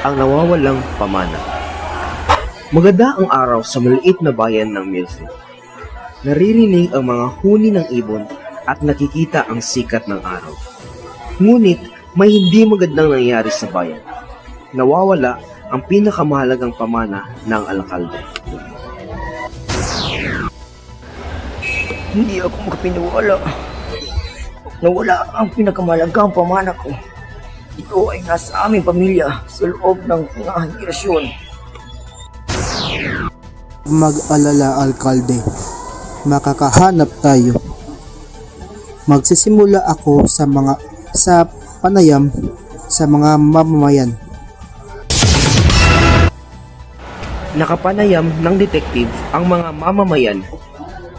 Ang nawawalang pamana. Maganda ang araw sa maliit na bayan ng Millfield. Naririnig ang mga huni ng ibon at nakikita ang sikat ng araw. Ngunit may hindi magandang nangyari sa bayan. Nawawala ang pinakamahalagang pamana ng alkalde. Hindi ako makapiniwala. Nawala ang pinakamalagang pamana ko. Ito ay nasa aming pamilya sa loob ng mga henerasyon. Mag-alala, alkalde. Makakahanap tayo. Magsisimula ako sa panayam sa mga mamamayan. Nakapanayam ng detective ang mga mamamayan,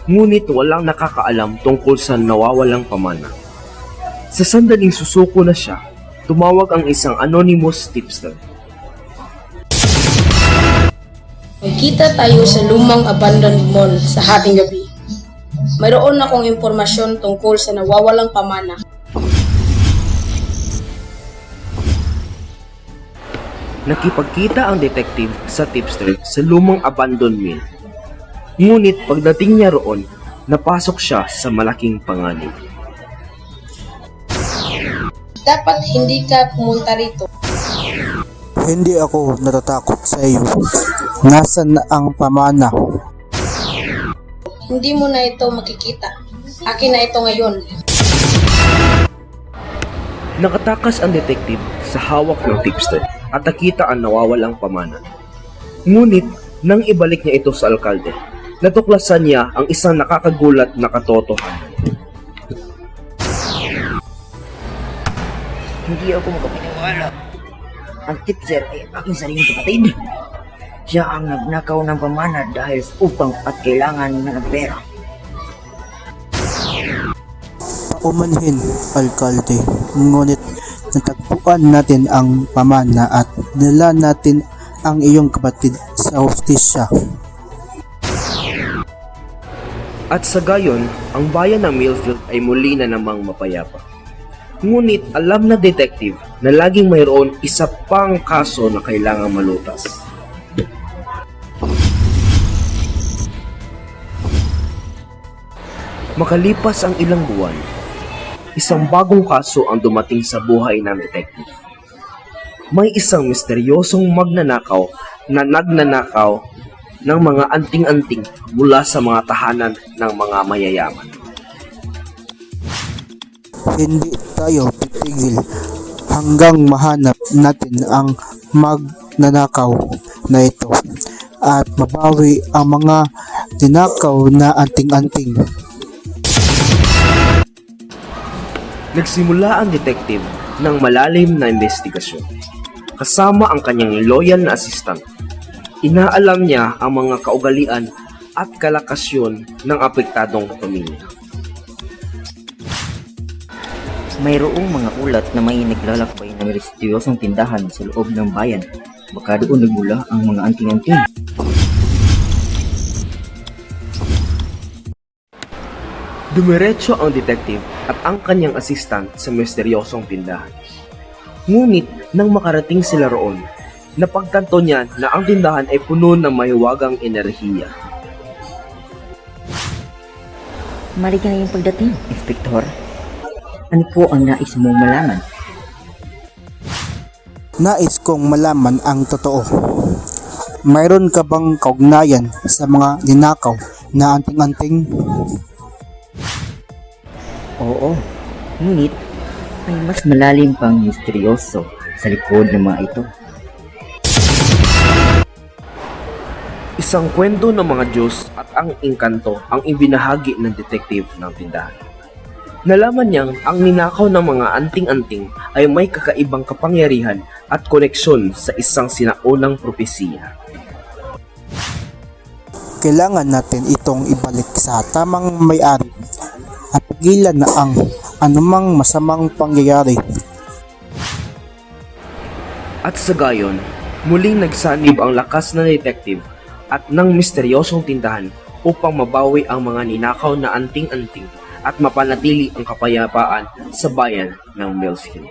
ngunit walang nakakaalam tungkol sa nawawalang pamana. Sa sandaling susuko na siya, tumawag ang isang anonymous tipster. Nagkita tayo sa lumang abandoned mall sa hating gabi. Mayroon akong impormasyon tungkol sa nawawalang pamana. Nakipagkita ang detective sa tipster sa lumang abandoned mill. Ngunit pagdating niya roon, napasok siya sa malaking panganib. Dapat hindi ka pumunta rito. Hindi ako natatakot sa iyo. Nasaan ang pamana? Hindi mo na ito makikita. Akin na ito ngayon. Nakatakas ang detective sa hawak ng tipster at nakita ang nawawalang pamana. Ngunit nang ibalik niya ito sa alkalde, natuklasan niya ang isang nakakagulat na katotohanan. Hindi ako makapaniwala. Ang tipster ay aking sariling kapatid. Siya ang nagnakaw ng pamana dahil sa upang at kailangan na ng pera. Paumanhin, alkalde. Ngunit natagpuan natin ang pamana at nila natin ang iyong kapatid sa hustisya. At sa gayon, ang bayan ng Millfield ay muli na namang mapayapa. Ngunit alam na detective na laging mayroon isa pang kaso na kailangang malutas. Makalipas ang ilang buwan, isang bagong kaso ang dumating sa buhay ng detective. May isang misteryosong magnanakaw na nagnanakaw ng mga anting-anting mula sa mga tahanan ng mga mayayaman. Hindi tayo titigil hanggang mahanap natin ang magnanakaw na ito at mabawi ang mga tinakaw na anting-anting. Nagsimula ang detective ng malalim na investigasyon. Kasama ang kanyang loyal na assistant, inaalam niya ang mga kaugalian at kalakasyon ng apektadong pamilya. Mayroong mga ulat na may naglalakbay ng misteryosong tindahan sa loob ng bayan. Baka doon nagmula ang mga anting-anting. Dumiretso ang detective at ang kanyang assistant sa misteryosong tindahan. Ngunit nang makarating sila roon, napagtanto niya na ang tindahan ay puno ng mahiwagang enerhiya. Maligayang pagdating, Inspektor. Ano po ang nais mong malaman? Nais kong malaman ang totoo. Mayroon ka bang kaugnayan sa mga ninakaw na anting-anting? Oo, ngunit may mas malalim pang misteryoso sa likod ng mga ito. Isang kwento ng mga Diyos at ang engkanto ang ibinahagi ng detective ng tindahan. Nalaman niyang ang ninakaw ng mga anting-anting ay may kakaibang kapangyarihan at koneksyon sa isang sinaunang propesiya. Kailangan natin itong ibalik sa tamang may-ari at pigilan na ang anumang masamang pangyayari. At sa gayon, muling nagsanib ang lakas na detective at ng misteryosong tindahan upang mabawi ang mga ninakaw na anting-anting at mapanatili ang kapayapaan sa bayan ng Millfield.